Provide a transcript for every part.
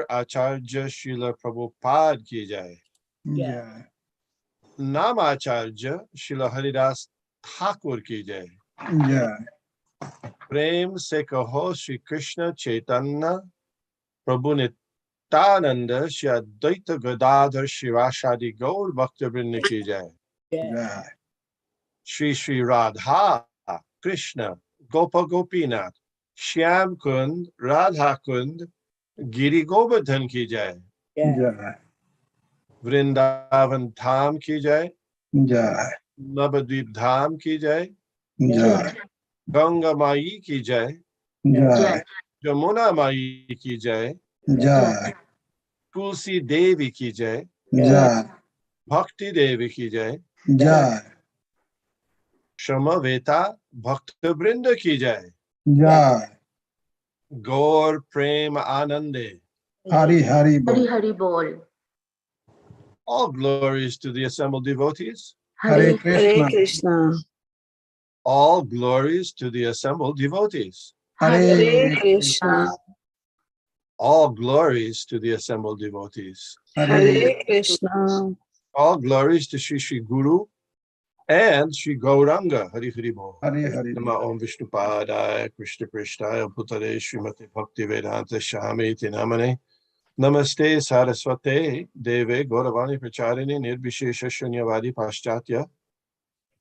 Acharya Srila Prabhupada ki jai. Yeah. Nam Acharya Srila Haridas Thakur ki jai. Yeah. Prem se kaho Shri Krishna Chaitanya Prabhu Nityananda Shri Advaita Gadadhar Shivashadi Gaur Bhaktivinoda ki jai. Yeah. Shri Shri Radha Krishna Gopa Gopinath Shyam Kund Radha Kund Giri Govardhan ki jai. Yeah. Vrindavan Dham ki jai. Yeah. Navadvip Dham ki jai. Yeah. Ganga Mai ki jai. Yeah. Jamuna Mai ki jai. Yeah. Tulsi Devi ki jai. Yeah. Bhakti Devi ki jai. Yeah. Shamaveta Bhakta Brinda ki jai. Yeah. Gaur Prem Anande. Hari Hari Bol. Hari Hari Bol. All glories to the assembled devotees. Hare Hare Krishna. Krishna. All glories to the assembled devotees. Hare Krishna. All glories to the assembled devotees. Hare Krishna. All glories to Shri Shri Guru and Shri Gauranga. Hari Hari Bol. Hare Hare. Nama Om Vishnupadaya Krishna Prishtaya Bhutale Srimati Bhakti Vedanta Shamiti Namane. Namaste Saraswate Deve Gauravani Pracharini Nirbhishesha Shunyavadi Paschatya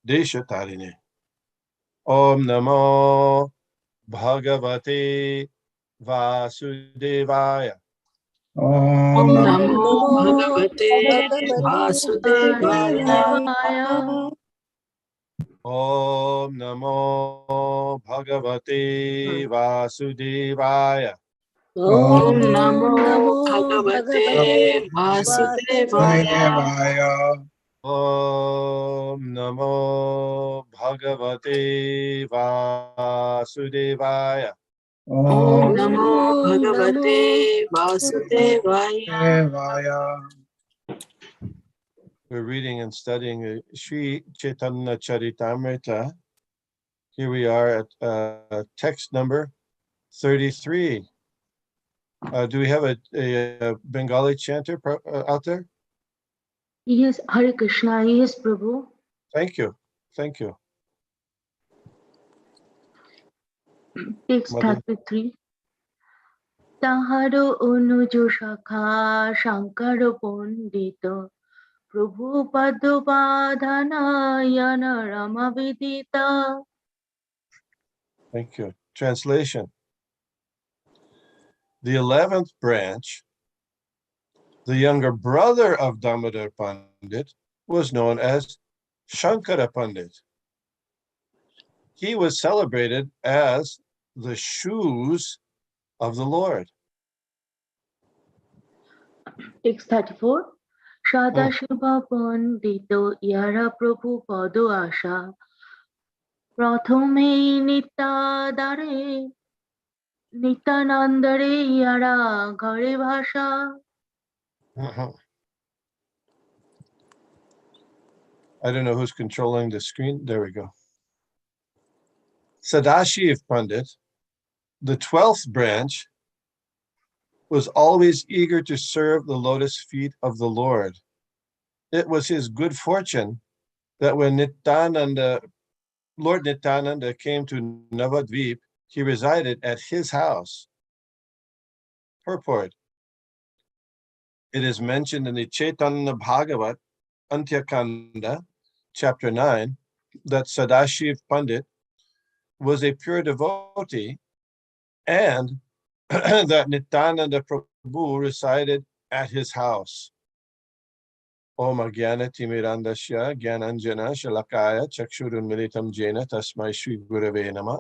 Desha Tarini. Om Namo Bhagavate Vasudevaya. Om Namo Namo Bhagavate Vasudevaya. Om Namo Bhagavate Vasudevaya. Om Namo Bhagavate Vasudevaya. Vaya. Om Namo Bhagavate Vasudevaya. Om Namo Bhagavate Vasudevaya. Vaya. We're reading and studying Sri Chaitanya Caritamrita. Here we are at text number 33. Do we have a Bengali chanter out there? Yes, Hare Krishna, yes, Prabhu. Thank you. Thank you. Text Mother. 33. Taharo অনুজ শাখা shankar পণ্ডিত প্রভু পদ্মপাধানায়ন ramavidita. Thank you. Translation. The 11th branch, the younger brother of Damodar Pandit, was known as Shankara Pandit. He was celebrated as the shoes of the Lord. Text 34. সদাশিবা পণ্ডিত ইয়ারা প্রভু পদ আশা প্রথমেই নিত্যাদারে নিত্যানন্দরে ইয়ারা ঘরে ভাষা. I don't know who's controlling the screen. There we go. Sadashiv Pandit, the 12th branch, was always eager to serve the lotus feet of the Lord. It was his good fortune that when Lord Nityananda came to Navadvip, he resided at his house. Purport. It is mentioned in the Chaitanya Bhagavat, Antyakanda, chapter 9, that Sadashiv Pandit was a pure devotee and that Nityananda Prabhu resided at his house. Om Agyana Timirandasya Gyananjana Shalakaya Chakshurun Militam Jena Tasmai Shri Gurave Nama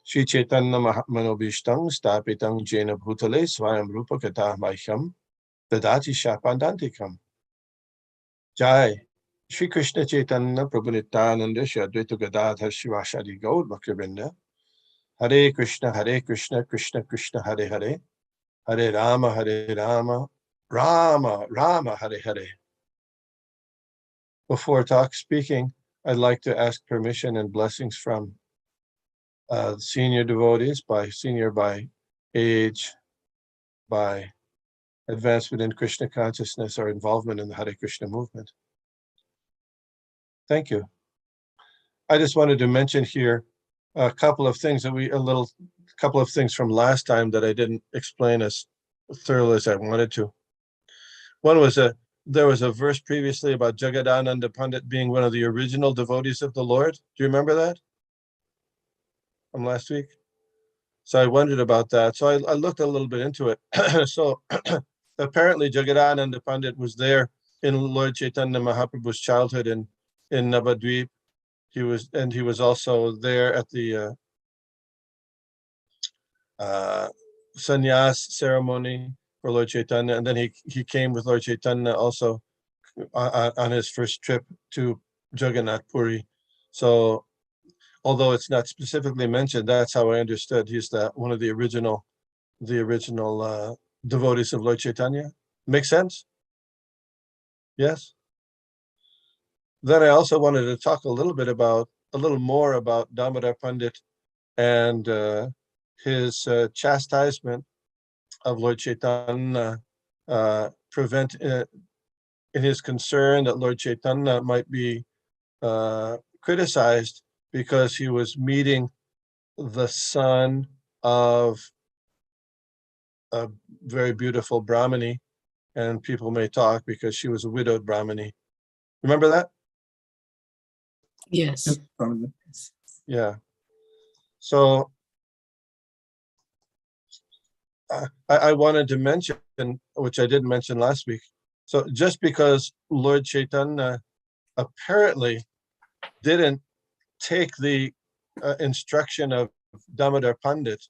Shri Chaitanya Manobhishtang Stapitang Jena Bhutale Swayam Rupa Katah Mahyam Dadati Shapandantikam. Jai Shri Krishna Chaitanya Prabhu Nityananda Shri Advaita Gadadhar Shivashadi Gaur Bhaktivinoda. Hare Krishna, Krishna Krishna, Hare Hare, Hare Rama, Rama Rama, Hare Hare. Before speaking, I'd like to ask permission and blessings from senior devotees, by age, by advancement in Krishna consciousness or involvement in the Hare Krishna movement. Thank you. I just wanted to mention here a couple of things couple of things from last time that I didn't explain as thoroughly as I wanted to. One was there was a verse previously about Jageran Independent being one of the original devotees of the Lord. Do you remember that from last week? So I wondered about that. So I looked a little bit into it. So apparently Jageran Independent was there in Lord Chaitanya Mahaprabhu's childhood in Navadvip. He was also there at the sannyas ceremony for Lord Chaitanya, and then he came with Lord Chaitanya also on his first trip to Jagannath Puri. So although it's not specifically mentioned, that's how I understood he's one of the original devotees of Lord Chaitanya. Make sense? Yes. Then I also wanted to talk a little more about Damodar Pandit and his chastisement of Lord Chaitanya, in his concern that Lord Chaitanya might be criticized because he was meeting the son of a very beautiful Brahmani, and people may talk because she was a widowed Brahmani. Remember that? Yes. Yes, Prabhuji. Yeah. So I wanted to mention, which I didn't mention last week. So just because Lord Chaitanya apparently didn't take the instruction of Damodar Pandit,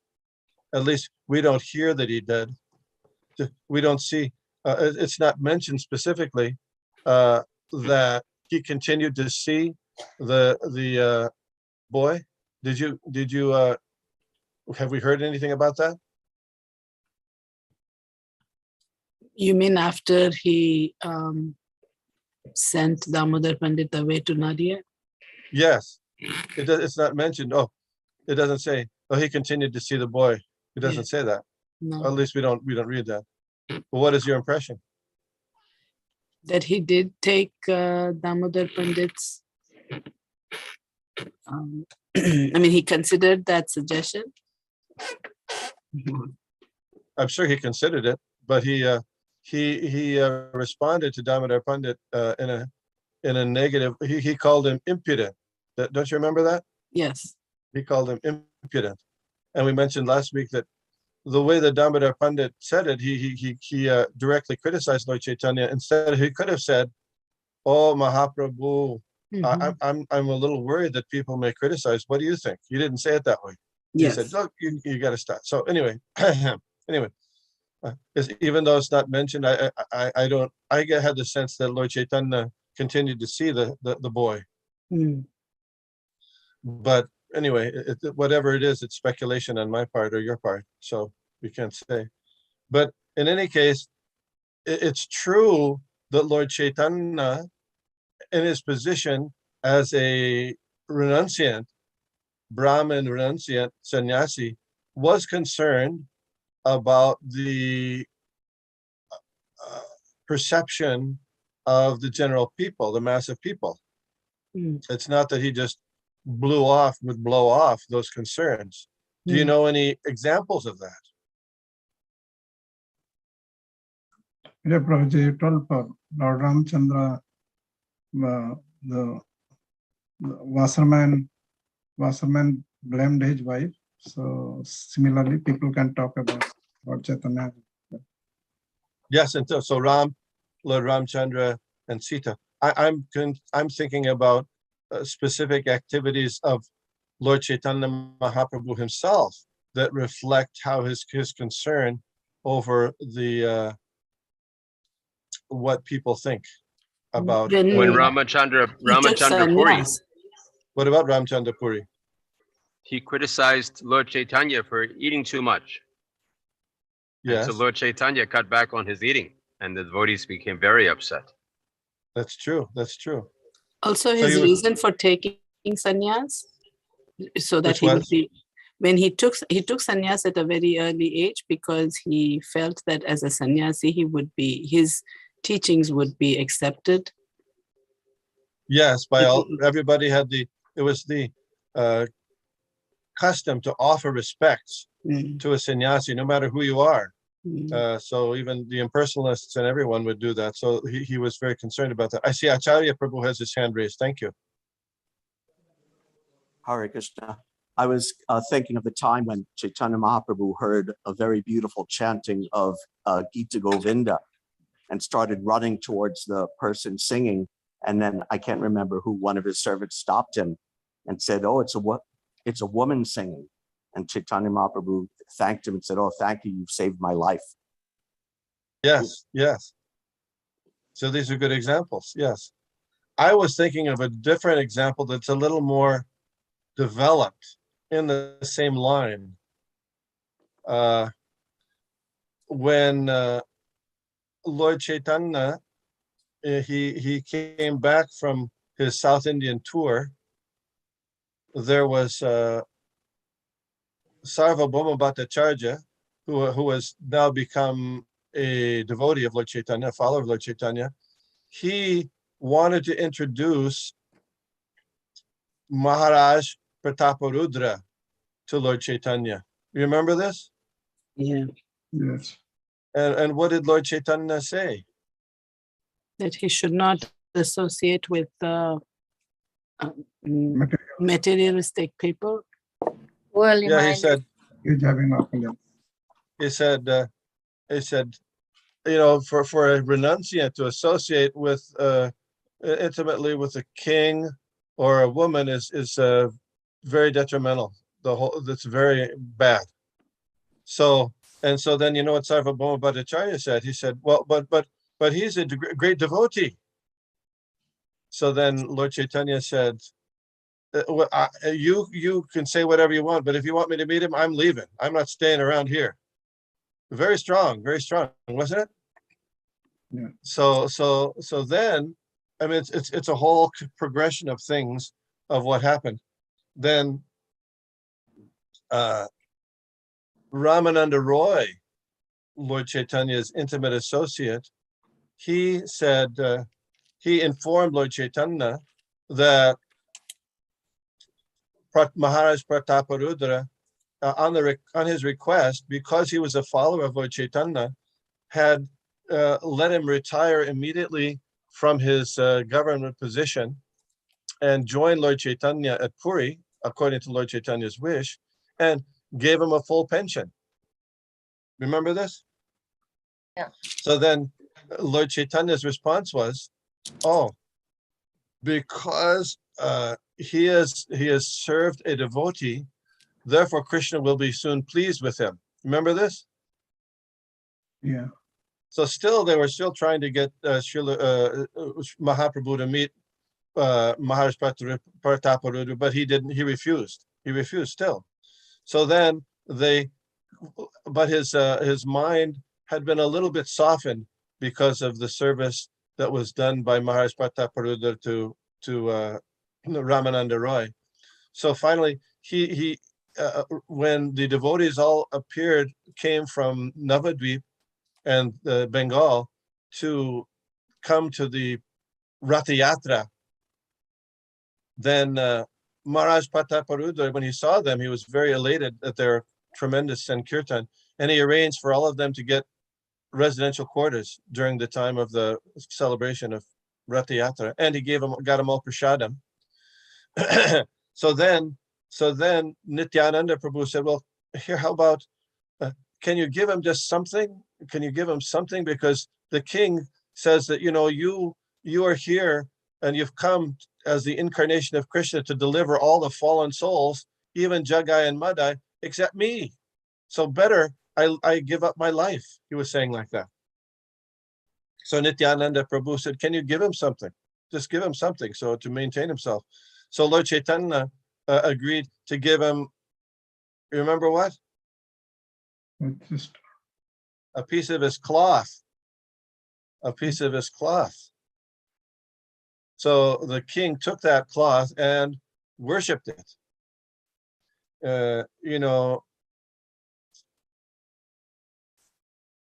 at least we don't hear that he did. We don't see, it's not mentioned specifically that he continued to see the boy. Did you have we heard anything about that? You mean after he sent Damodar Pandit away to Nadia? Yes. It's not mentioned. Oh, it doesn't say, oh, he continued to see the boy. It doesn't say that. No. At least we don't read that. But what is your impression? That he did take Damodar Pandit's, I mean, he considered that suggestion. I'm sure he considered it, but he responded to Damodar Pandit in a negative. He called him impudent. Don't you remember that? Yes. He called him impudent, and we mentioned last week that the way that Damodar Pandit said it, he directly criticized Lord Chaitanya. Instead, he could have said, "Oh, Mahaprabhu, I'm a little worried that people may criticize. What do you think?" He didn't say it that way. He said, "Look, you got to stop." So anyway, even though it's not mentioned, I had the sense that Lord Chaitanya continued to see the boy. But anyway, whatever it is, it's speculation on my part or your part, so we can't say. But in any case, it's true that Lord Chaitanya, in his position as a renunciant, Brahmin renunciant sannyasi, was concerned about the perception of the general people, the mass of people. It's not that he just blow off those concerns. Do you know any examples of that? Yeah, Prabhuji, you told Lord Ramchandra, the washerman blamed his wife. So similarly, people can talk about Lord Chaitanya. Yes, and so Lord Ramchandra and Sita. I'm thinking about specific activities of Lord Chaitanya Mahaprabhu himself that reflect how his concern over the what people think about. When Ramachandra Puri, What about Ramchandra Puri? he criticized Lord Chaitanya for eating too much. Yes. And so Lord Chaitanya cut back on his eating, and the devotees became very upset. That's true. That's true. Also, his reason for taking sannyas, so that he would be, when he took sannyas at a very early age because he felt that as a sannyasi his teachings would be accepted. Yes, by all, everybody had it was the custom to offer respects to a sannyasi, no matter who you are. So even the impersonalists and everyone would do that. So he was very concerned about that. I see Acharya Prabhu has his hand raised. Thank you. Hare Krishna. I was thinking of the time when Chaitanya Mahaprabhu heard a very beautiful chanting of Gita Govinda and started running towards the person singing. And then I can't remember who, one of his servants stopped him and said, "Oh, it's a woman singing." And Chaitanya Mahaprabhu thanked him and said, "Oh, thank you, you've saved my life." Yes, yes. So these are good examples. Yes. I was thinking of a different example that's a little more developed in the same line. When Lord Chaitanya, he came back from his South Indian tour, there was Sarvabhauma Bhattacharya, who has now become a devotee of Lord Chaitanya, a follower of Lord Chaitanya. He wanted to introduce Maharaj Prataparudra to Lord Chaitanya. You remember this? Yeah, Yes. And what did Lord Chaitanya say? that he should not associate with Material materialistic people. Worldly Yeah, minded. is having opulence. he said, you know, for a renunciant to associate with intimately with a king or a woman is very detrimental. That's very bad. So then you know what Sarvabhauma Bhattacharya said? He said, well, but he's a great devotee. So then Lord Chaitanya said, you can say whatever you want, but if you want me to meet him, I'm leaving. I'm not staying around here. Very strong, wasn't it? Yeah. So then, I mean, it's a whole progression of things of what happened. Then Ramananda Roy, Lord Chaitanya's intimate associate, he said, he informed Lord Chaitanya that Maharaj Prataparudra, on his request, because he was a follower of Lord Chaitanya, had let him retire immediately from his government position and join Lord Chaitanya at Puri, according to Lord Chaitanya's wish, and gave him a full pension. Remember this? Yeah. So then Lord Chaitanya's response was, oh, because he has served a devotee, therefore Krishna will be soon pleased with him. Remember this? Yeah. So they were still trying to get Mahaprabhu to meet Maharaj Prataparudra, but he didn't. He refused. He refused still. So then but his mind had been a little bit softened because of the service that was done by Maharaj Prataparudra to Ramananda Roy. So finally, he when the devotees all came from Navadvip and Bengal to come to the Ratha Yatra, then Maharaj Prataparudra, when he saw them, he was very elated at their tremendous Sankirtan, and he arranged for all of them to get residential quarters during the time of the celebration of Ratha Yatra, and he got them all prasadam. So then Nityananda Prabhu said, well, here, how about, can you give him just something? Can you give him something? Because the king says that, you know, you are here and you've come as the incarnation of Krishna to deliver all the fallen souls, even Jagai and Madai, except me. So better I give up my life. He was saying like that. So Nityananda Prabhu said, can you give him something? Just give him something so to maintain himself. So Lord Chaitanya agreed to give him, you remember what? It's just A piece of his cloth. A piece of his cloth. So the king took that cloth and worshipped it. you know,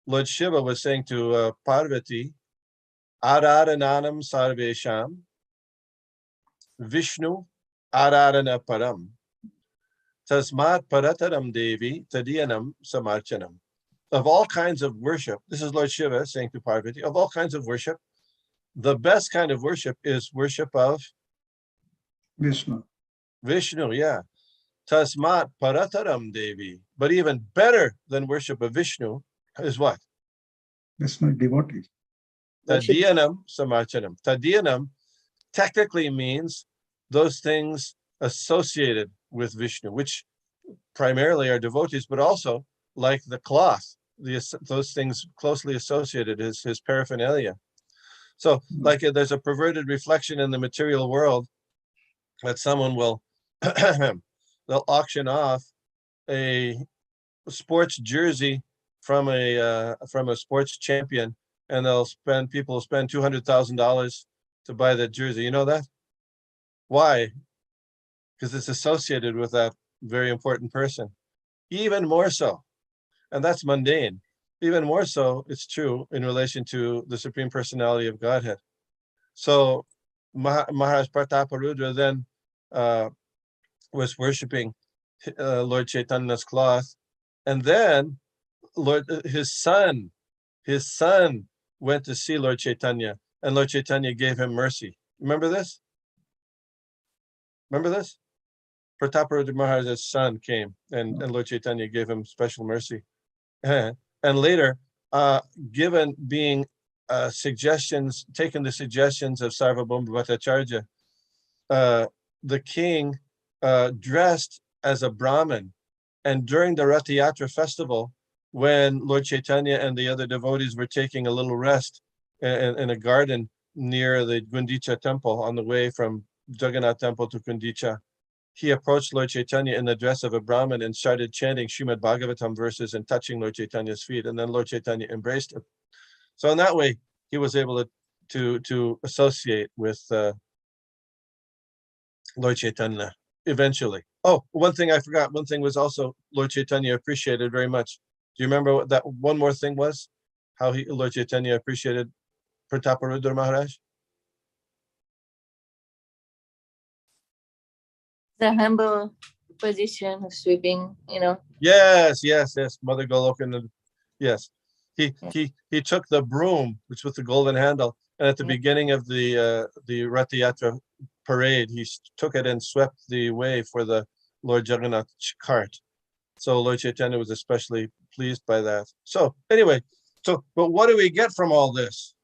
Lord Shiva was saying to Parvati, Aradananam Sarvesham, Vishnu Aradana Param, Tasmat Parataram Devi Tadiyanam Samarchanam. Of all kinds of worship, this is Lord Shiva saying to Parvati, of all kinds of worship, the best kind of worship is worship of Vishnu. Vishnu, yeah. Tasmat Parataram Devi. But even better than worship of Vishnu is what? Vishnu devotee. Tadiyanam Samarchanam. Tadiyanam technically means those things associated with Vishnu, which primarily are devotees, but also like the cloth, those things closely associated is his paraphernalia. So like there's a perverted reflection in the material world that someone will, they'll auction off a sports jersey from a sports champion, and people will spend $200,000 to buy that jersey. You know that? Why? Because it's associated with that very important person. Even more so, and that's mundane. Even more so, it's true in relation to the Supreme Personality of Godhead. So Maharaj Prataparudra then was worshiping Lord Chaitanya's cloth, and then his son went to see Lord Chaitanya, and Lord Chaitanya gave him mercy. Remember this? Prataparudra Maharaj's son came, and Lord Chaitanya gave him special mercy. And later, taken the suggestions of Sarvabhauma Bhattacharya, the king dressed as a Brahmin. And during the Rath Yatra festival, when Lord Chaitanya and the other devotees were taking a little rest in a garden near the Gundicha temple on the way from Jagannath temple to Gundicha, he approached Lord Chaitanya in the dress of a Brahmin and started chanting Srimad Bhagavatam verses and touching Lord Chaitanya's feet. And then Lord Chaitanya embraced him. So in that way, he was able to associate with Lord Chaitanya eventually. Oh, one thing I forgot. One thing was also Lord Chaitanya appreciated very much. Do you remember what that one more thing was? How Lord Chaitanya appreciated Prataparudra Maharaj? The humble position of sweeping, Yes. Mother Golokan. Yes. He took the broom, which was the golden handle, and at the beginning of the Rath Yatra parade, he took it and swept the way for the Lord Jagannath cart. So Lord Chaitanya was especially pleased by that. So anyway, but what do we get from all this?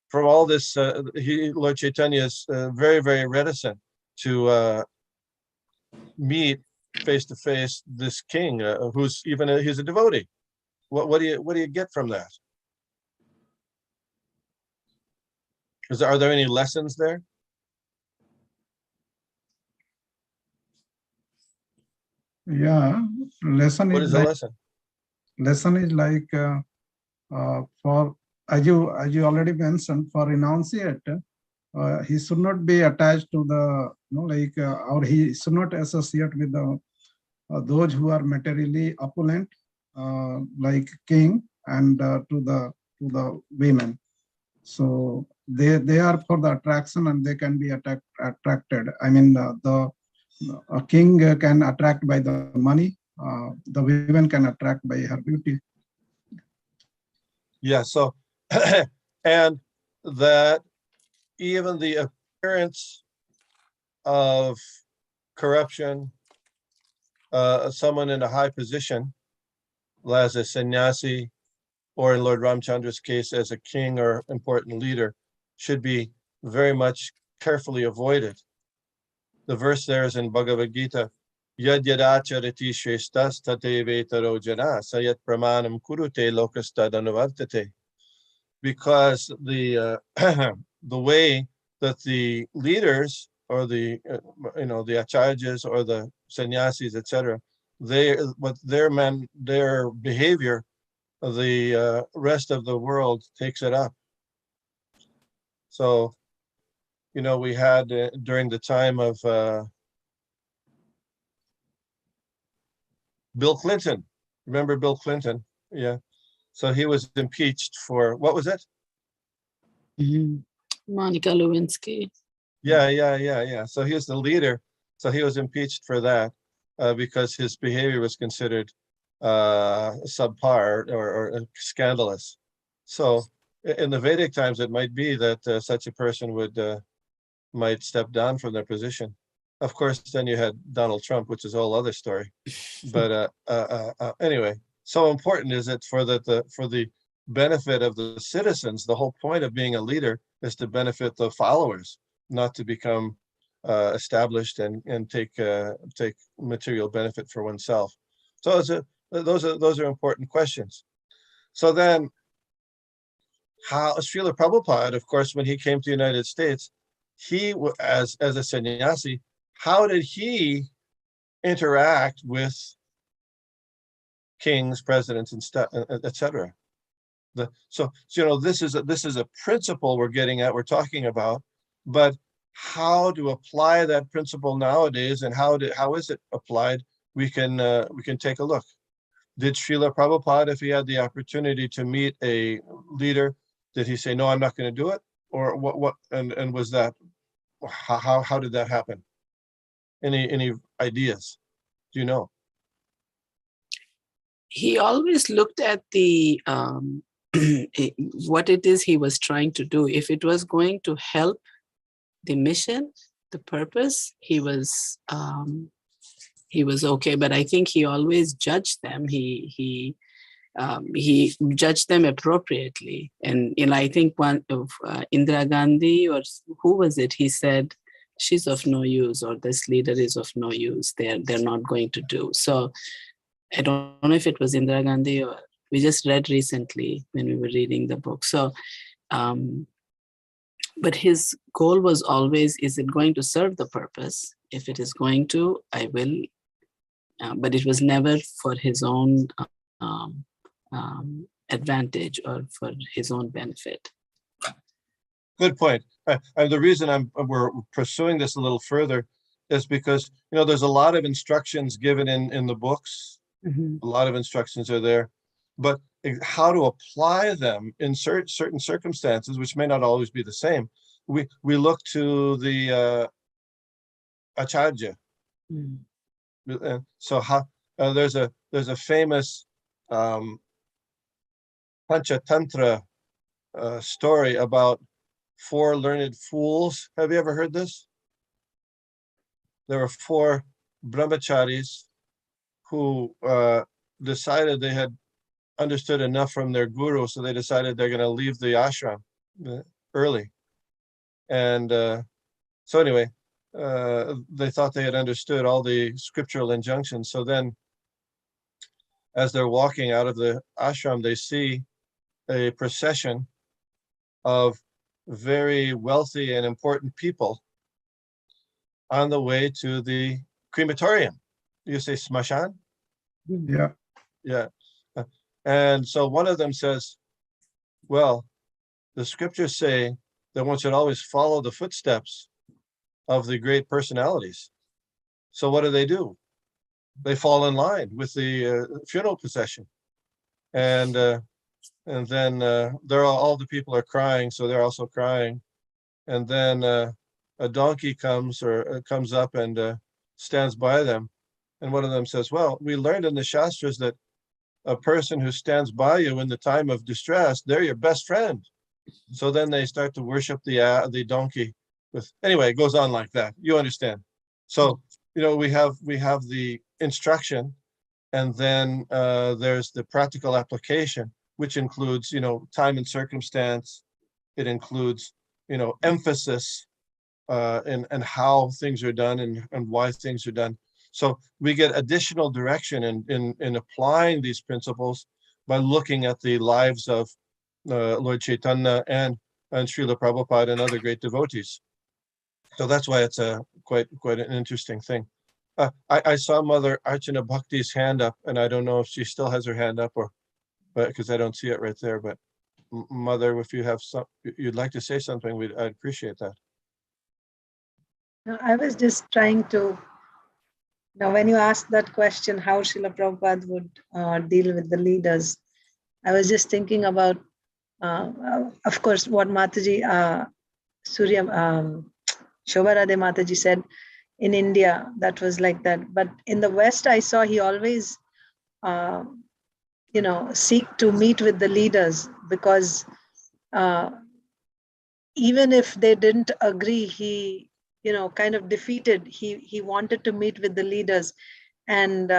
From all this, Lord Chaitanya is very, very reticent to meet face to face this king, he's a devotee. What do you get from that? Are there any lessons there? Yeah, lesson What is is the like lesson? For as you already mentioned, for renunciate, he should not be attached to the or he should not associate with the those who are materially opulent, like king, and to the women. So they are for the attraction, and they can be attracted. I mean, a king can attract by the money. The women can attract by her beauty. Yeah. So, and that even the appearance of corruption, someone in a high position, as a sannyasi, or in Lord Ramchandra's case, as a king or important leader, should be very much carefully avoided. The verse there is in Bhagavad Gita, Yad yadacharati shreshtas tatevetaro jana sayat pramanam kurute lokastad anuvartate. Because the the way that the leaders or the the acharyas or the sannyasis, etc., their behavior, the rest of the world takes it up. So, we had during the time of Bill Clinton. Remember Bill Clinton? Yeah. So he was impeached for, what was it? Monica Lewinsky. Yeah. So he was the leader. So he was impeached for that because his behavior was considered subpar or scandalous. So in the Vedic times, it might be that such a person might step down from their position. Of course, then you had Donald Trump, which is a whole other story. But anyway, so important is it for the benefit of the citizens. The whole point of being a leader is to benefit the followers, not to become established and take material benefit for oneself. So those are important questions. So then, how Srila Prabhupada, of course, when he came to the United States, he as a sannyasi, how did he interact with kings, presidents, and stuff, etc. So this is a principle we're getting at, we're talking about, but how to apply that principle nowadays and how is it applied? We can take a look. Did Srila Prabhupada, if he had the opportunity to meet a leader, did he say, no, I'm not going to do it? Or what and was that, how did that happen? Any ideas? Do you know? He always looked at the what it is he was trying to do. If it was going to help the mission, the purpose, he was okay. But I think he always judged them. He judged them appropriately. And I think one of Indira Gandhi, or who was it? He said, "She's of no use," or "This leader is of no use. They're not going to do." So I don't know if it was Indira Gandhi, or we just read recently when we were reading the book. So, but his goal was always, is it going to serve the purpose? If it is going to, I will. But it was never for his own advantage or for his own benefit. Good point. And the reason we're pursuing this a little further is because there's a lot of instructions given in the books. A lot of instructions are there, but how to apply them in certain circumstances, which may not always be the same. We look to the acharya. So how there's a famous Panchatantra story about 4 learned fools. Have you ever heard this? There were 4 brahmacharis who decided they had understood enough from their guru, so they decided they're going to leave the ashram early. And so anyway, they thought they had understood all the scriptural injunctions. So then, as they're walking out of the ashram, they see a procession of very wealthy and important people on the way to the crematorium. You say smashan? Yeah. And so one of them says, well, the scriptures say that one should always follow the footsteps of the great personalities. So what do? They fall in line with the funeral procession. And then all the people are crying, so they're also crying. And then a donkey comes up and stands by them. And one of them says, well, we learned in the Shastras that a person who stands by you in the time of distress, they're your best friend. So then they start to worship the donkey. Anyway, it goes on like that. You understand. So, we have the instruction, and then there's the practical application, which includes, time and circumstance. It includes, emphasis and how things are done and why things are done. So we get additional direction in applying these principles by looking at the lives of Lord Chaitanya and Srila Prabhupada and other great devotees. So that's why it's quite an interesting thing. I saw Mother Archana Bhakti's hand up, and I don't know if she still has her hand up, but because I don't see it right there. But Mother, if you have you'd like to say something, I'd appreciate that. I was just trying to Now, when you asked that question, how Srila Prabhupada would deal with the leaders, I was just thinking about, of course, what Mataji, Surya, Shobharade Mataji said in India, that was like that. But in the West, I saw he always, seek to meet with the leaders, because even if they didn't agree, he, kind of defeated. He wanted to meet with the leaders, and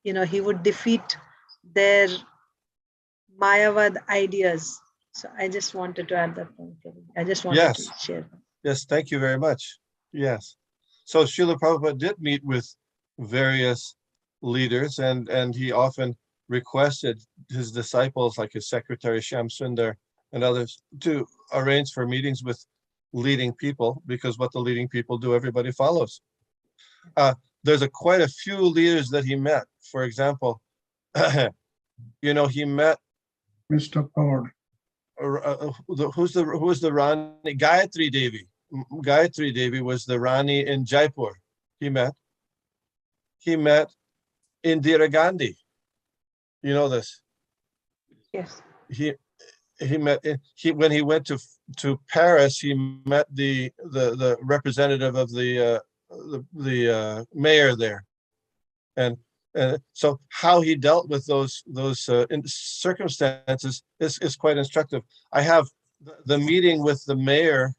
he would defeat their Mayavad ideas. So I just wanted to add that point. I just wanted to Yes, share. yes, thank you very much. Yes. So Srila Prabhupada did meet with various leaders, and he often requested his disciples, like his secretary Shyam Sundar and others, to arrange for meetings with leading people, because what the leading people do, everybody follows. There's quite a few leaders that he met. For example, he met Mr. Ford. who's the Rani? Gayatri Devi. Gayatri Devi was the Rani in Jaipur. He met Indira Gandhi. You know this. Yes. When he went to Paris, he met the representative of the mayor there, and so how he dealt with those circumstances is quite instructive. I have the meeting with the mayor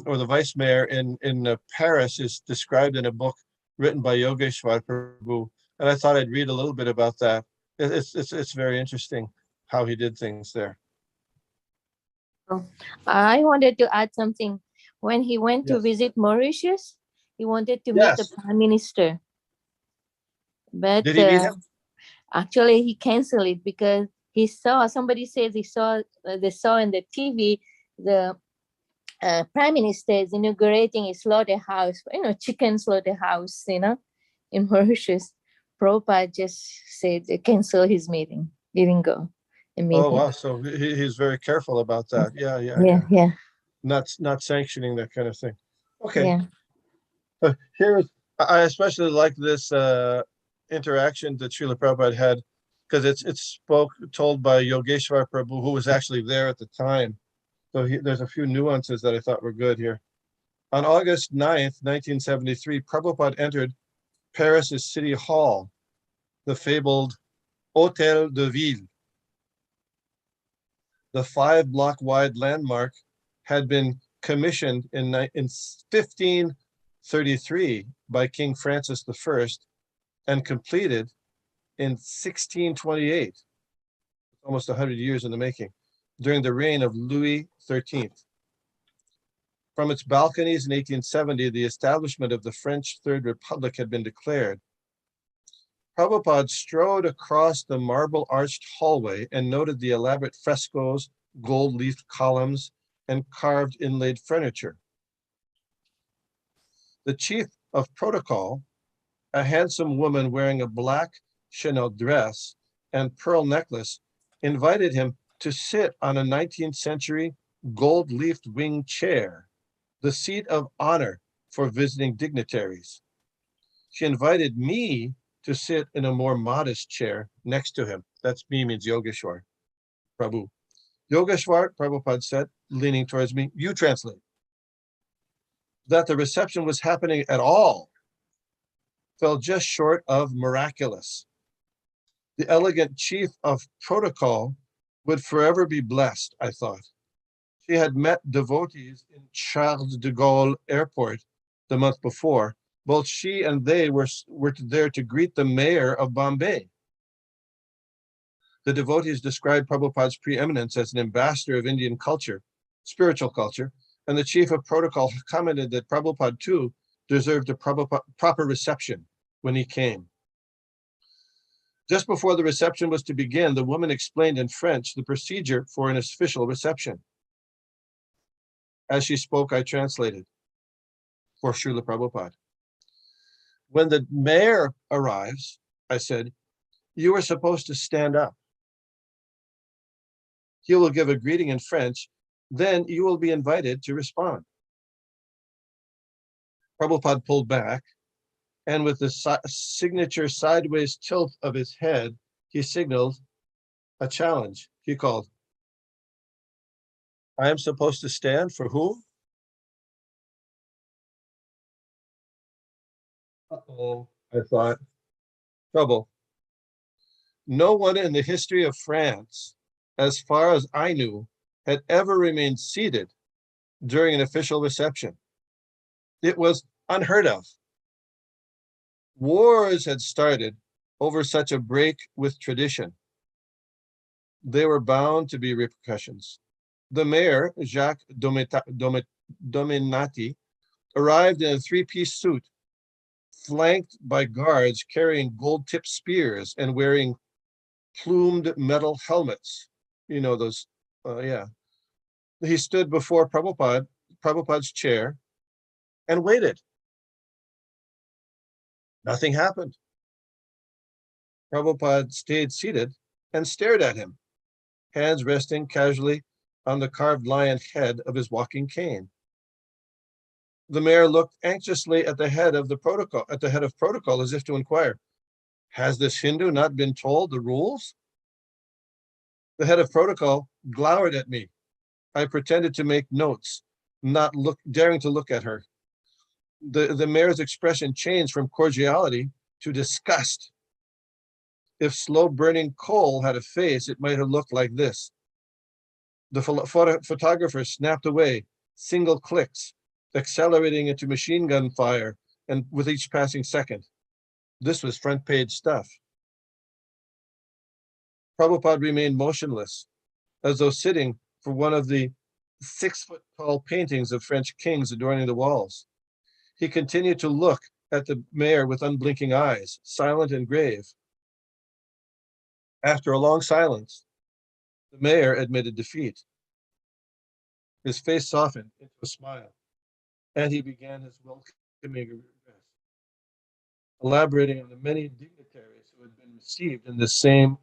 or the vice mayor in Paris is described in a book written by Yogeshwar Prabhu, and I thought I'd read a little bit about that. It's very interesting how he did things there. I wanted to add something. When he went to Yes. visit Mauritius, he wanted to meet Yes. the prime minister. But Did he meet him? actually he canceled it because he saw, somebody says they saw in the TV, the prime minister is inaugurating a slaughterhouse, chicken slaughterhouse, in Mauritius. Prabhupada just said cancel his meeting, didn't go. Oh wow! So he's very careful about that. Yeah. Not sanctioning that kind of thing. Okay. Yeah. I especially like this interaction that Srila Prabhupada had, because it's told by Yogeshwar Prabhu, who was actually there at the time. So there's a few nuances that I thought were good here. On August 9th, 1973, Prabhupada entered Paris's City Hall, the fabled Hôtel de Ville. The 5-block wide landmark had been commissioned in 1533 by King Francis I and completed in 1628, almost 100 years in the making, during the reign of Louis XIII. From its balconies in 1870, the establishment of the French Third Republic had been declared. Prabhupada strode across the marble-arched hallway and noted the elaborate frescoes, gold-leafed columns, and carved inlaid furniture. The chief of protocol, a handsome woman wearing a black Chanel dress and pearl necklace, invited him to sit on a 19th century gold-leafed wing chair, the seat of honor for visiting dignitaries. She invited me to sit in a more modest chair next to him. That's me means Yogeshwar Prabhu. Yogeshwar, Prabhupada said, leaning towards me, you translate. That the reception was happening at all fell just short of miraculous. The elegant chief of protocol would forever be blessed, I thought. She had met devotees in Charles de Gaulle Airport the month before. Both she and they were there to greet the mayor of Bombay. The devotees described Prabhupada's preeminence as an ambassador of Indian culture, spiritual culture, and the chief of protocol commented that Prabhupada too deserved a proper reception when he came. Just before the reception was to begin, the woman explained in French the procedure for an official reception. As she spoke, I translated for Srila Prabhupada. When the mayor arrives, I said, you are supposed to stand up. He will give a greeting in French, then you will be invited to respond. Prabhupada pulled back and with the signature sideways tilt of his head, he signaled a challenge. He called, I am supposed to stand for who? Uh-oh, I thought, trouble. No one in the history of France, as far as I knew, had ever remained seated during an official reception. It was unheard of. Wars had started over such a break with tradition. There were bound to be repercussions. The mayor, Jacques Dominati, arrived in a three-piece suit, flanked by guards carrying gold-tipped spears and wearing plumed metal helmets. You know those, yeah. He stood before Prabhupada's chair and waited. Nothing happened. Prabhupada stayed seated and stared at him, hands resting casually on the carved lion head of his walking cane. The mayor looked anxiously at the head of protocol, as if to inquire, has this Hindu not been told the rules? The head of protocol glowered at me. I pretended to make notes, not daring to look at her. The mayor's expression changed from cordiality to disgust. If slow-burning coal had a face, it might have looked like this. The photographer snapped away, single clicks, accelerating into machine gun fire, and with each passing second. This was front-page stuff. Prabhupada remained motionless, as though sitting for one of the 6-foot-tall paintings of French kings adorning the walls. He continued to look at the mayor with unblinking eyes, silent and grave. After a long silence, the mayor admitted defeat. His face softened into a smile, and he began his welcoming address, elaborating on the many dignitaries who had been received in the same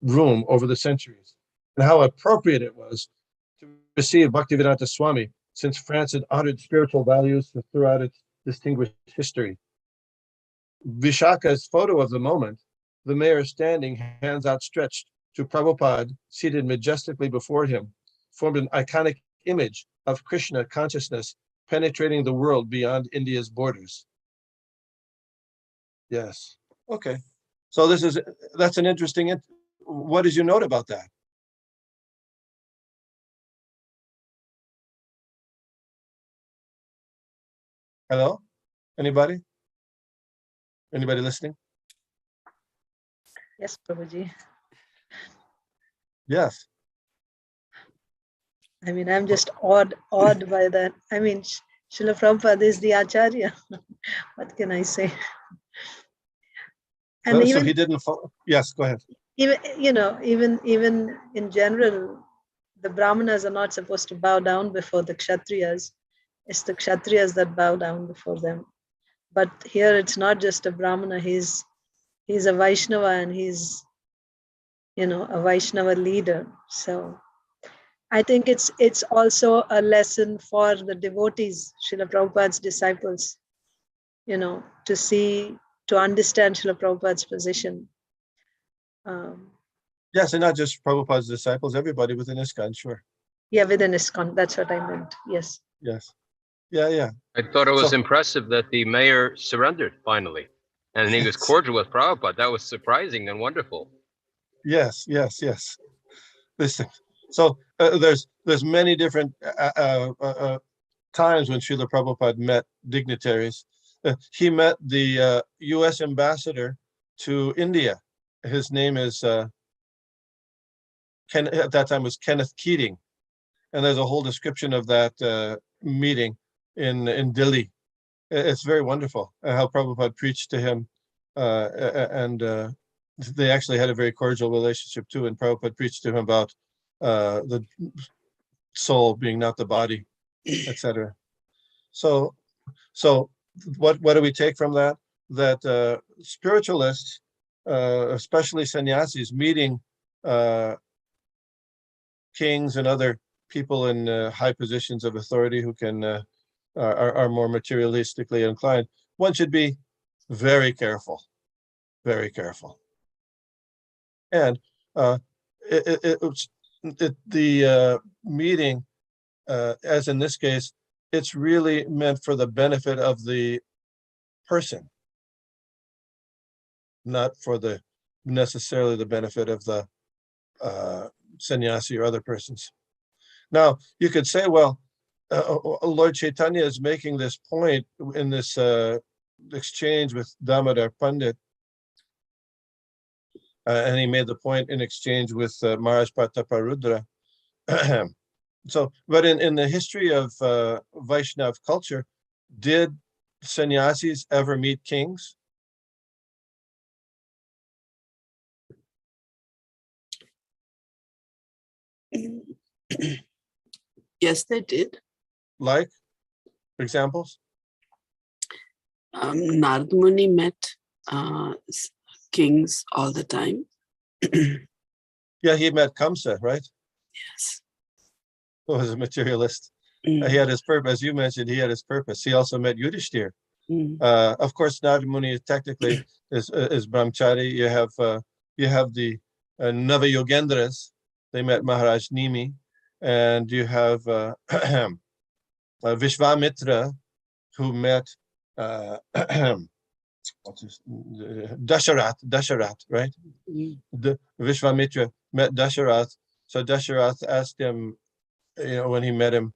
room over the centuries, and how appropriate it was to receive Bhaktivedanta Swami, since France had honored spiritual values throughout its distinguished history. Vishaka's photo of the moment, the mayor standing, hands outstretched to Prabhupada, seated majestically before him, formed an iconic image of Krishna consciousness penetrating the world beyond India's borders. Yes. Okay. So that's an interesting, what did you note about that? Hello? Anybody? Anybody listening? Yes, Prabhuji. Yes. I mean, I'm just awed by that. I mean, Srila Prabhupada is the Acharya. What can I say? And So even, he didn't follow. Yes, go ahead. even in general, the Brahmanas are not supposed to bow down before the Kshatriyas. It's the Kshatriyas that bow down before them. But here it's not just a Brahmana, he's a Vaishnava, and he's a Vaishnava leader. So I think it's also a lesson for the devotees, Srila Prabhupada's disciples, to understand Srila Prabhupada's position. Yes, and not just Prabhupada's disciples, everybody within ISKCON, sure. Yeah, within ISKCON, that's what I meant. Yes. Yes. Yeah. I thought it was So- impressive that the mayor surrendered finally. And he was cordial with Prabhupada. That was surprising and wonderful. Yes. Listen, so there's many different times when Srila Prabhupada met dignitaries. He met the U.S. ambassador to India. His name is at that time was Kenneth Keating, and there's a whole description of that meeting in Delhi. It's very wonderful how Prabhupada preached to him, and they actually had a very cordial relationship too. And Prabhupada preached to him about the soul being not the body, etc. So what do we take from that? That spiritualists, especially sannyasis, meeting kings and other people in high positions of authority who can are more materialistically inclined, one should be very careful, very careful. And the meeting, as in this case, it's really meant for the benefit of the person, not for the necessarily the benefit of the sannyasi or other persons. Now, you could say, well, Lord Chaitanya is making this point in this exchange with Damodar Pandit, and he made the point in exchange with Maharaj Prataparudra. So, but in the history of Vaishnav culture, did sannyasis ever meet kings? Yes, they did. Like examples? Narad Muni met kings all the time. Yeah, he met Kamsa, right? Yes. Who was a materialist. He had his purpose, as you mentioned, he had his purpose. He also met Yudhishthir. Of course, Narad Muni technically is brahmachari. You have the Nava Yogendras. They met Maharaj Nimi, and you have Vishvamitra, who met Dasharat, right? The Vishvamitra met Dasharat. So Dasharat asked him, when he met him,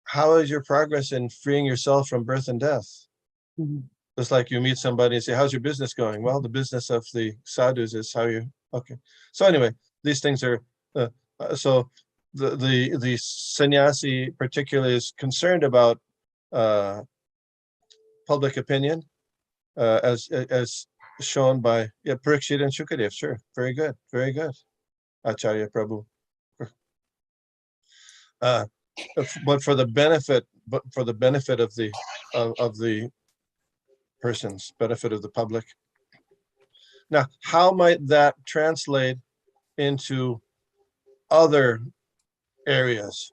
how is your progress in freeing yourself from birth and death? Just like you meet somebody and say, how's your business going? Well, the business of the sadhus is how you, okay. So anyway, these things are, so the sannyasi particularly is concerned about public opinion, as shown by Parikshit and Shukadev. Sure, very good, Acharya Prabhu. But for the benefit of the persons, benefit of the public. Now, how might that translate into other areas?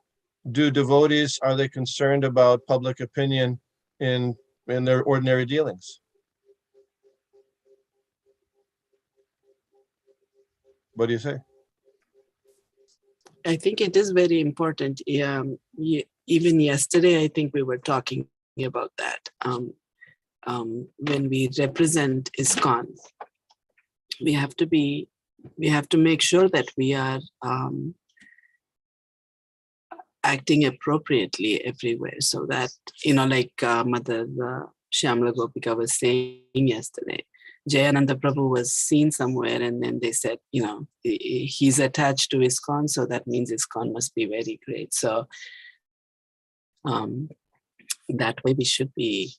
Do devotees, are they concerned about public opinion in their ordinary dealings? What do you say? I think it is very important. Even yesterday, I think we were talking about that. When we represent ISKCON, we have to make sure that we are acting appropriately everywhere, so that, like Mother Shyamala Gopika was saying yesterday, Jayananda Prabhu was seen somewhere, and then they said, he's attached to ISKCON, so that means ISKCON must be very great. So that way we should be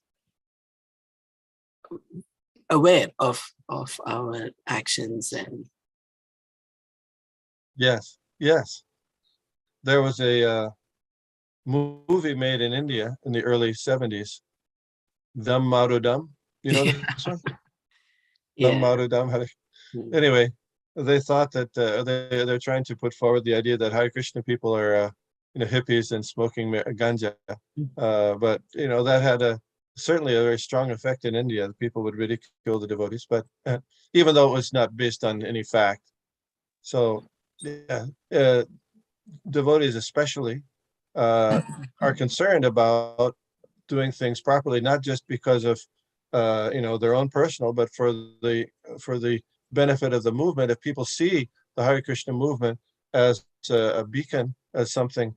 aware of our actions. And Yes. There was a movie made in India in the early 70s, Dam Marudam. You know this one? Dam Marudam. Anyway, they thought that they're trying to put forward the idea that Hare Krishna people are hippies and smoking ganja, but that had certainly a very strong effect in India. The people would ridicule the devotees, but even though it was not based on any fact. So devotees especially are concerned about doing things properly, not just because of their own personal, but for the benefit of the movement. If people see the Hare Krishna movement as a beacon, as something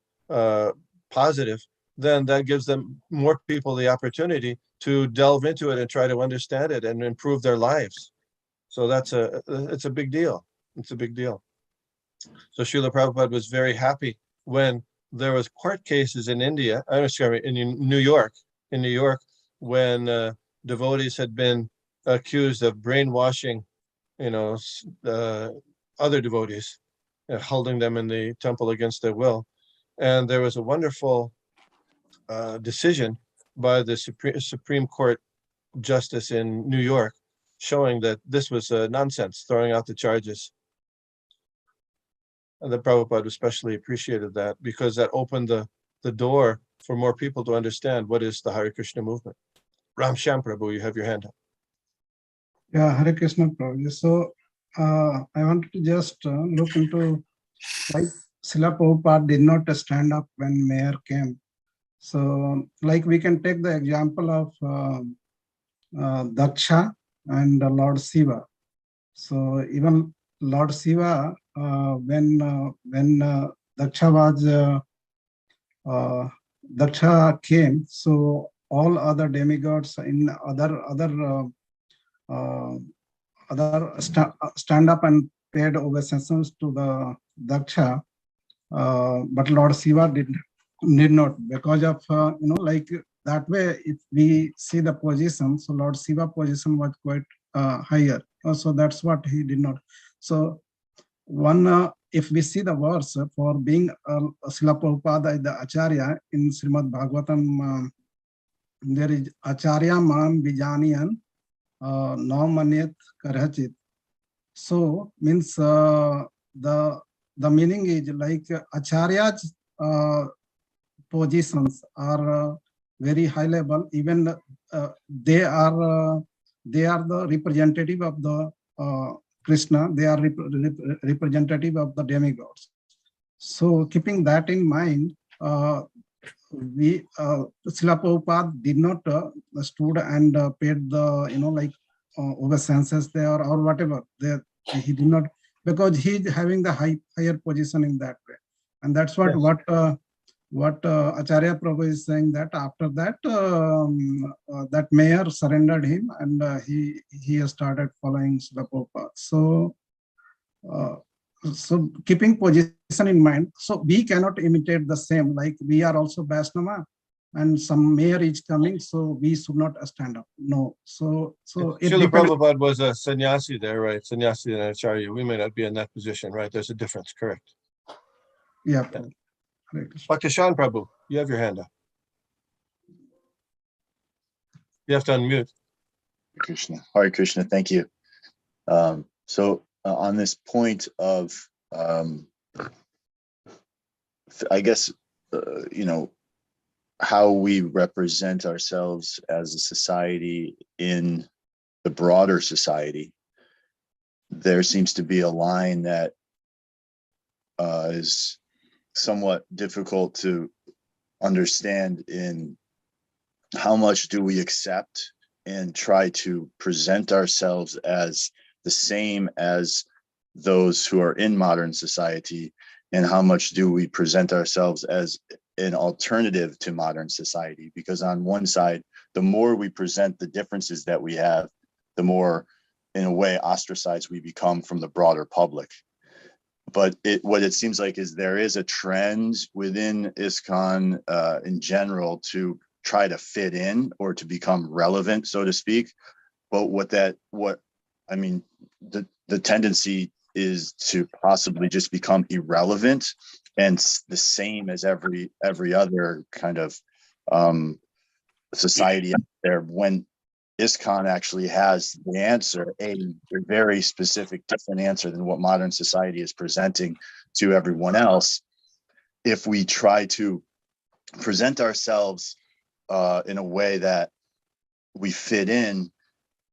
positive, then that gives them more people the opportunity to delve into it and try to understand it and improve their lives. So it's a big deal. It's a big deal. So Srila Prabhupada was very happy when there was court cases in India, in New York, when devotees had been accused of brainwashing, other devotees, holding them in the temple against their will. And there was a wonderful decision by the Supreme Court justice in New York showing that this was nonsense, throwing out the charges. And the Prabhupada especially appreciated that, because that opened the door for more people to understand what is the Hare Krishna movement. Ramshyam Prabhu, you have your hand up. Yeah, Hare Krishna Prabhuji. So I wanted to just look into, like, Srila Prabhupada did not stand up when mayor came. So, like, we can take the example of Daksha and Lord Shiva. So even Lord Shiva, when Daksha was Daksha came, so all other demigods in stand up and paid obeisances to the Daksha, but Lord Shiva did not, because of like, that way, if we see the position, so Lord Shiva position was quite higher. So that's what he did not. So one, if we see the verse for being Srila Prabhupada, the Acharya in Srimad Bhagavatam, there is Acharya Mam Vijaniyan No Manyat Karachit. So means the meaning is like Acharya's positions are very high level. Even they are the representative of the Krishna. They are representative of the demigods. So keeping that in mind, we Srila Prabhupada did not stood and paid the like obeisances there or whatever. He did not, because he's having the higher position in that way, and that's what Acharya Prabhu is saying, that after that that mayor surrendered him, and he has started following Srila Prabhupada. So keeping position in mind, so we cannot imitate the same, like we are also Vaishnava and some mayor is coming, so we should not stand up. No. So it Srila depends. Prabhupada was a sannyasi there, right? Sannyasi and Acharya. We may not be in that position, right? There's a difference, correct? Yeah. Pakishan Prabhu, you have your hand up. You have to unmute. Hare Krishna, thank you. So on this point of, I guess, how we represent ourselves as a society in the broader society, there seems to be a line that is somewhat difficult to understand in how much do we accept and try to present ourselves as the same as those who are in modern society, and how much do we present ourselves as an alternative to modern society. Because on one side, the more we present the differences that we have, the more, in a way, ostracized we become from the broader public. But what it seems like is there is a trend within ISKCON in general to try to fit in or to become relevant, so to speak. But the tendency is to possibly just become irrelevant and the same as every other kind of society out there, when ISKCON actually has the answer, a very specific, different answer than what modern society is presenting to everyone else. If we try to present ourselves in a way that we fit in,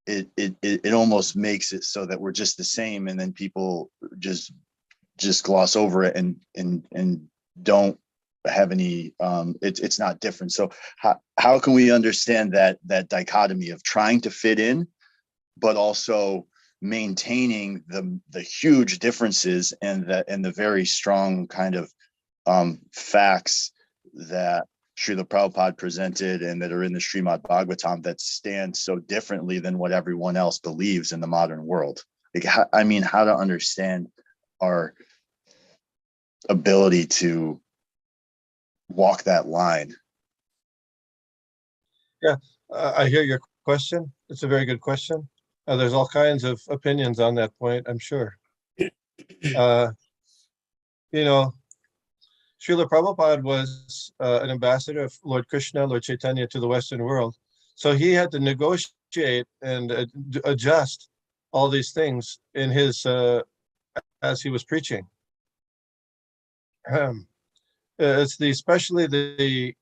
it almost makes it so that we're just the same, and then people just gloss over it and don't have any it's not different. So how can we understand that dichotomy of trying to fit in but also maintaining the huge differences and the very strong kind of facts that Srila Prabhupada presented and that are in the Srimad Bhagavatam that stand so differently than what everyone else believes in the modern world? Like, how to understand our ability to walk that line. Yeah, I hear your question. It's a very good question. There's all kinds of opinions on that point, I'm sure. Srila Prabhupada was an ambassador of Lord Krishna, Lord Chaitanya to the Western world. So he had to negotiate and adjust all these things in his as he was preaching. It's especially the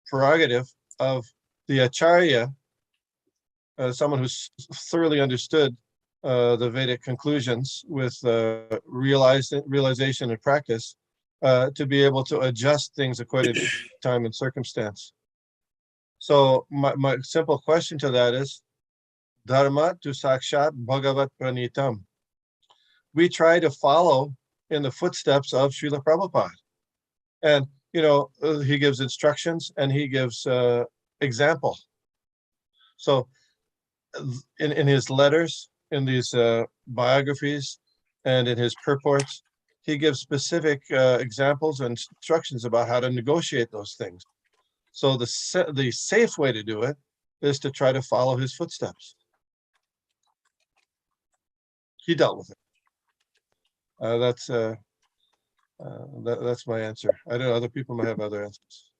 prerogative of the Acharya, someone who's thoroughly understood the Vedic conclusions with realization and practice, to be able to adjust things according to time and circumstance. So my simple question to that is, Dharma tu sakshat bhagavat pranitam. We try to follow in the footsteps of Srila Prabhupada. And, he gives instructions and he gives example. So in his letters, in these biographies, and in his purports, he gives specific examples and instructions about how to negotiate those things. So the safe way to do it is to try to follow his footsteps. He dealt with it. That's my answer. I know other people might have other answers.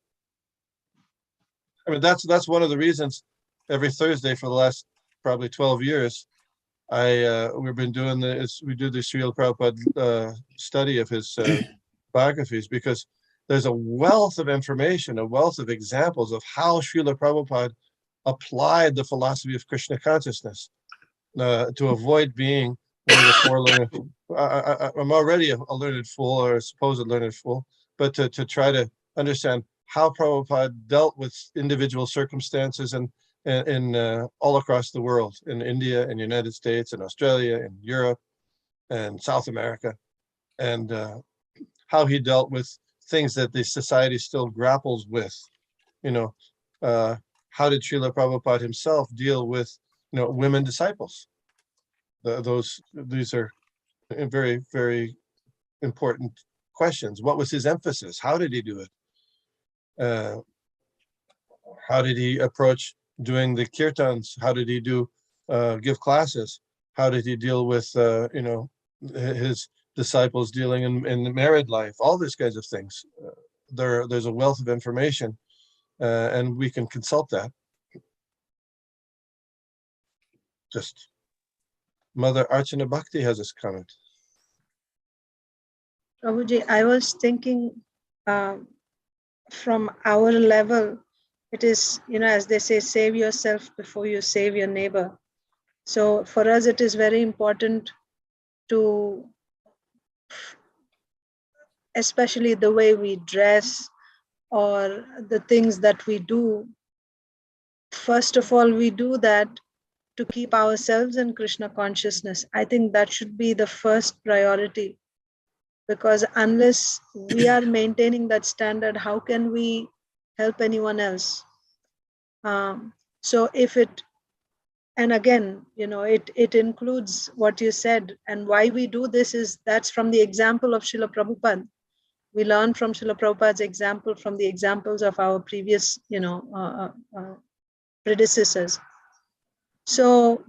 I mean, that's one of the reasons every Thursday for the last probably 12 years, we've been doing we do the Srila Prabhupada study of his biographies, because there's a wealth of information, a wealth of examples of how Srila Prabhupada applied the philosophy of Krishna consciousness to avoid being one of the four learned. I'm already a learned fool, or a supposed learned fool, but to try to understand how Prabhupada dealt with individual circumstances and all across the world, in India, in the United States, in Australia, in Europe, and South America, and how he dealt with things that the society still grapples with. How did Srila Prabhupada himself deal with, women disciples? These are very, very important questions. What was his emphasis? How did he do it? How did he approach doing the kirtans? How did he give classes? How did he deal with, his disciples dealing in the married life? All these kinds of things. There's a wealth of information, and we can consult that. Just Mother Archana Bhakti has this comment. Prabhuji, I was thinking from our level, it is, as they say, save yourself before you save your neighbor. So for us, it is very important to, especially the way we dress or the things that we do. First of all, we do that to keep ourselves in Krishna consciousness. I think that should be the first priority, because unless we are maintaining that standard, how can we help anyone else? So if it, and again, it includes what you said, and why we do this is that's from the example of Srila Prabhupada. We learn from Srila Prabhupada's example, from the examples of our previous, predecessors. So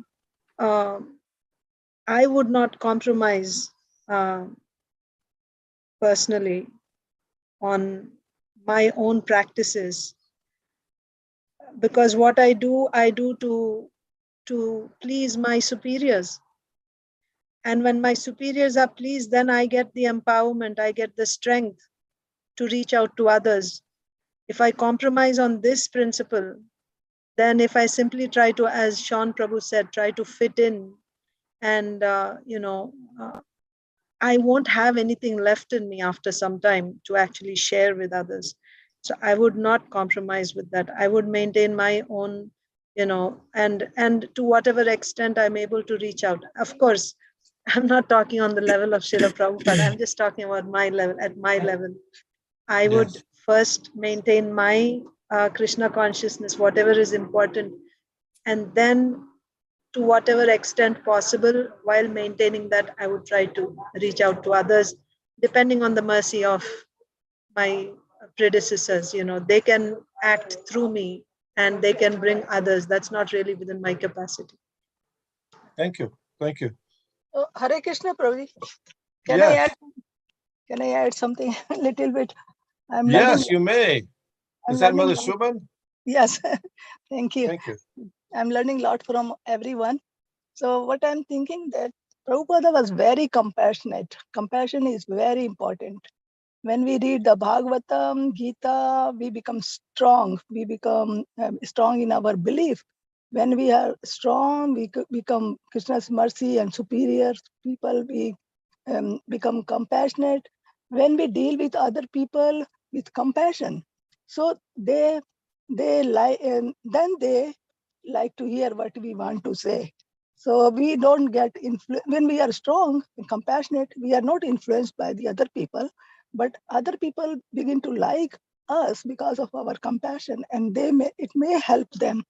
I would not compromise personally on my own practices, because what I do to please my superiors. And when my superiors are pleased, then I get the empowerment, I get the strength to reach out to others. If I compromise on this principle, then if I simply try to, as Sean Prabhu said, try to fit in, and I won't have anything left in me after some time to actually share with others. So I would not compromise with that. I would maintain my own, and to whatever extent I'm able to reach out. Of course, I'm not talking on the level of Srila Prabhupada. I'm just talking about my level. At my level, I would first maintain my Krishna consciousness, whatever is important, and then to whatever extent possible, while maintaining that, I would try to reach out to others, depending on the mercy of my predecessors. They can act through me and they can bring others. That's not really within my capacity. Thank you. Thank you. Hare Krishna, Prabhuji. Can I add something a little bit? Yes, you may. Is that Mother Shubhan? Yes. Thank you. Thank you. I'm learning a lot from everyone. So what I'm thinking that Prabhupada was very compassionate. Compassion is very important. when we read the Bhagavatam, Gita, we become strong. We become strong in our belief. When we are strong, we become Krishna's mercy and superior people. We become compassionate. When we deal with other people with compassion, so they like, and then they like to hear what we want to say. So we don't get influenced. When we are strong and compassionate, we are not influenced by the other people, but other people begin to like us because of our compassion, and it may help them.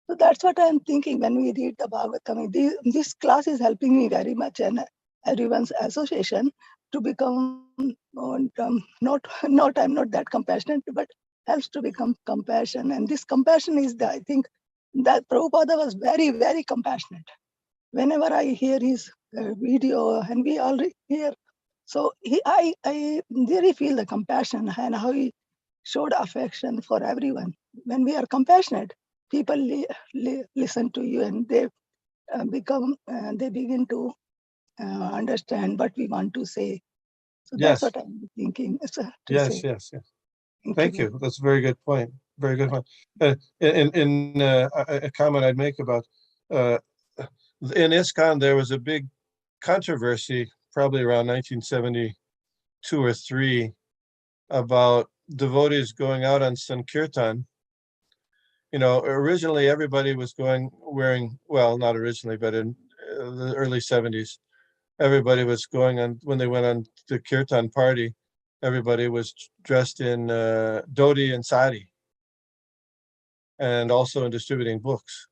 So that's what I'm thinking when we read the Bhagavatam. This class is helping me very much, and everyone's association to become not I'm not that compassionate, but helps to become compassion. And this compassion is I think that Prabhupada was very, very compassionate. Whenever I hear his video, and we all hear, so I really feel the compassion and how he showed affection for everyone. When we are compassionate, people listen to you, and they they begin to understand what we want to say. So that's Yes, what I'm thinking to yes, say. yes, yes. Thank you. That's a very good point. Very good point. In a comment I'd make about in ISKCON, there was a big controversy, probably around 1972 or 3, about devotees going out on Sankirtan. You know, originally everybody was wearing, well, not originally, but in the early 70s, everybody was going on, when they went on the Kirtan party, everybody was dressed in dhoti and sari, and also in distributing books.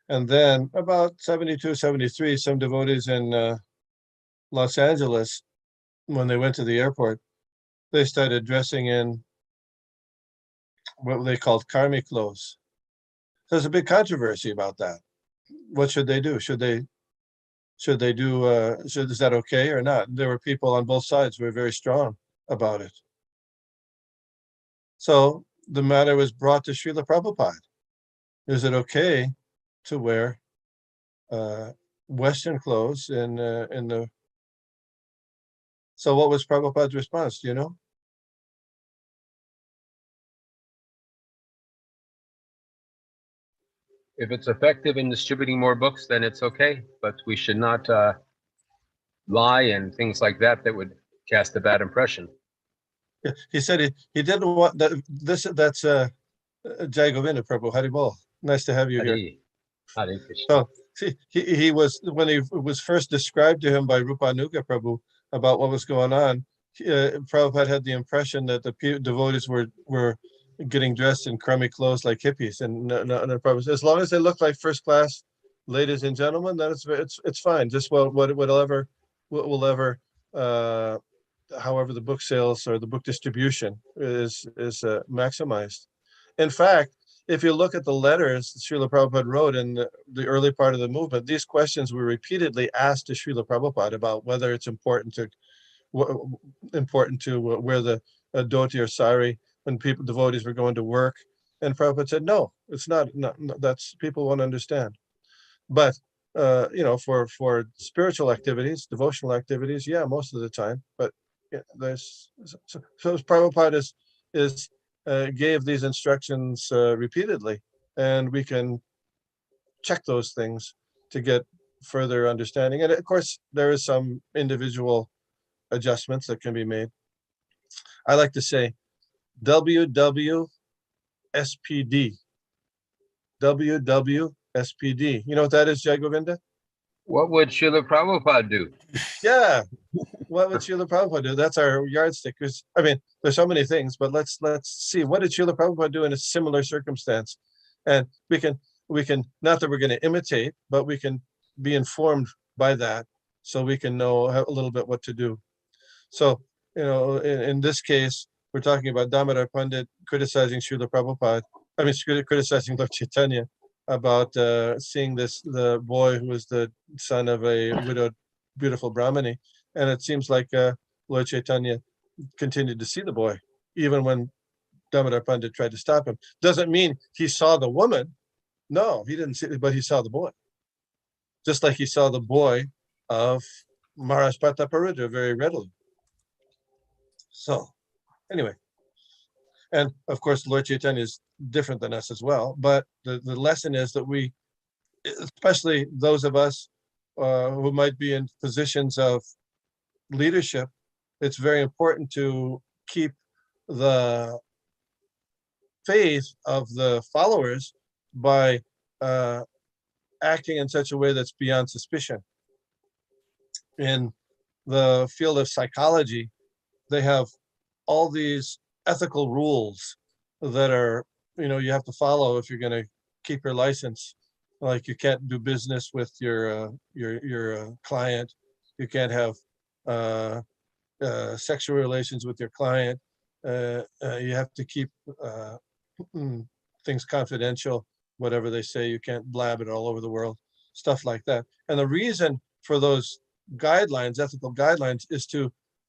And then about 72, 73, some devotees in Los Angeles, when they went to the airport, they started dressing in what they called karmi clothes. There's a big controversy about that. What should they do? Should they do, is that okay or not? There were people on both sides who were very strong about it. So the matter was brought to Srila Prabhupada. Is it okay to wear Western clothes in the? So what was Prabhupada's response? Do you know? If it's effective in distributing more books, then it's okay, but we should not lie and things like that that would cast a bad impression. Yeah, he said he didn't want that. That's Jai Govinda Prabhu. Haribol. Nice to have you here. Hare Krishna. So he was, when he was first described to him by Rupanuga Prabhu about what was going on, Prabhupada had the impression that the devotees were getting dressed in crummy clothes like hippies, and no, Prabhupada said, as long as they look like first class ladies and gentlemen, then it's fine. Just whatever however the book sales or the book distribution is maximized. In fact, if you look at the letters Srila Prabhupada wrote in the early part of the movement, these questions were repeatedly asked to Srila Prabhupada about whether it's important to wear the dhoti or sari when devotees were going to work. And Prabhupada said, no, it's not, that's, people won't understand. But for spiritual activities, devotional activities, yeah, most of the time. But yeah, so Prabhupada gave these instructions repeatedly, and we can check those things to get further understanding. And of course, there is some individual adjustments that can be made. I like to say WWSPD. WWSPD. You know what that is, Jai Govinda? What would Srila Prabhupada do? Yeah. What would Srila Prabhupada do? That's our yardstick. I mean, there's so many things, but let's see, what did Srila Prabhupada do in a similar circumstance? And we can, not that we're going to imitate, but we can be informed by that, so we can know a little bit what to do. So, in this case, we're talking about Damodar Pandit criticizing Srila Prabhupada, criticizing Lord Chaitanya about seeing the boy who was the son of a widowed, beautiful Brahmani. And it seems like Lord Chaitanya continued to see the boy, even when Damodar Pandit tried to stop him. Doesn't mean he saw the woman. No, he didn't see it, but he saw the boy. Just like he saw the boy of Maharaj Prataparudra very readily. So anyway, and of course, Lord Chaitanya is different than us as well. But the lesson is that we, especially those of us who might be in positions of leadership, it's very important to keep the faith of the followers by acting in such a way that's beyond suspicion. In the field of psychology, they have all these ethical rules that are, you have to follow if you're going to keep your license. Like you can't do business with your client. You can't have sexual relations with your client. You have to keep things confidential. Whatever they say, you can't blab it all over the world. Stuff like that. And the reason for those guidelines, ethical guidelines, is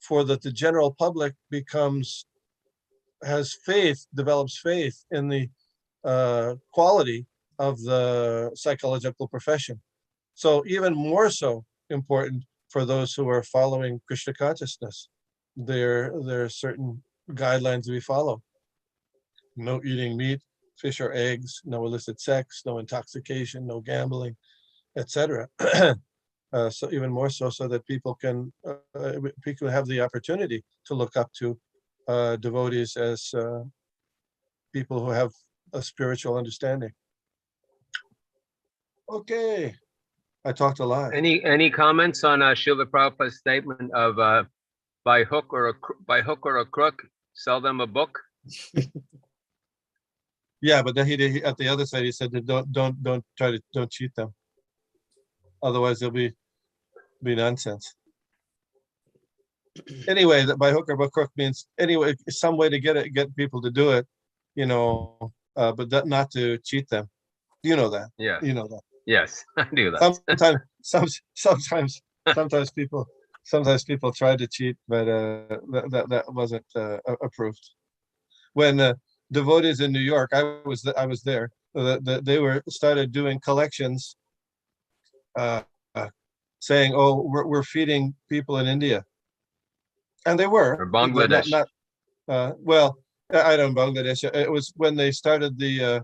for that the general public develops faith in the quality of the psychological profession. So even more so important for those who are following Krishna consciousness, there are certain guidelines we follow. No eating meat, fish or eggs, no illicit sex, no intoxication, no gambling, etc. So even more so that people can have the opportunity to look up to devotees as people who have a spiritual understanding. Okay, I talked a lot. Any comments on Srila Prabhupada's statement of by hook or a crook, sell them a book? Yeah, but then he at the other side he said that don't cheat them, otherwise there'll be nonsense. Anyway, that by hook or by crook means anyway some way to get people to do it, but not to cheat them. You know that. Yeah. You know that. Yes, I do that. Sometimes people try to cheat, but that wasn't approved. When devotees in New York, I was there. They started doing collections, saying, "Oh, we're feeding people in India," and they were. Or Bangladesh. Well, I don't know Bangladesh. It was when they started the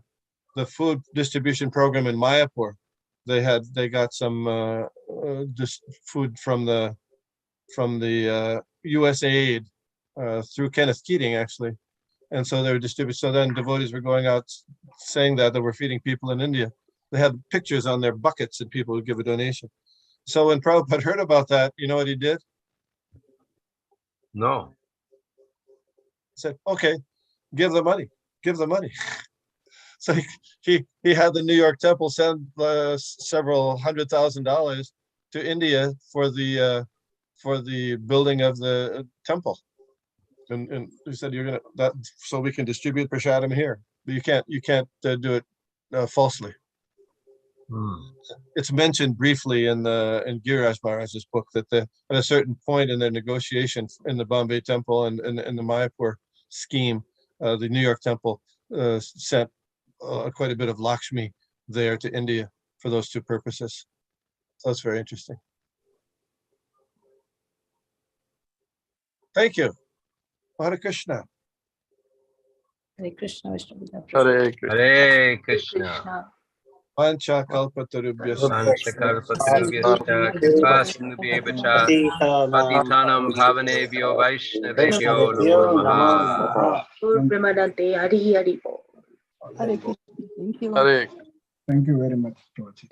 food distribution program in Mayapur. They got some just food from the USAID through Kenneth Keating actually, and so they were distributed. So then devotees were going out saying that they were feeding people in India. They had pictures on their buckets and people would give a donation. So when Prabhupada heard about that, you know what he did? No. He said, "Okay, give the money. So he had the New York Temple send several $100,000 to India for the building of the temple, and he said so we can distribute prasadam here, but you can't do it falsely." It's mentioned briefly in Giriraj Maharaj's book that at a certain point in their negotiation in the Bombay Temple and in the Mayapur scheme, the New York Temple sent quite a bit of Lakshmi there to India for those two purposes. So that's very interesting. Thank you. Hare Krishna. Hare Krishna, Vishnugada. Hare Krishna. Hare Krishna. Pancha kalpatarubhyascha Panchakalpatarubhyascha kripasindubhyevacha patitanam bhavanebhyo vaishnavebhyo namo namaha. Premadante Hari Hari Bo. Hare Krishna. Thank you. Hare Thank you very much, Prabhuji.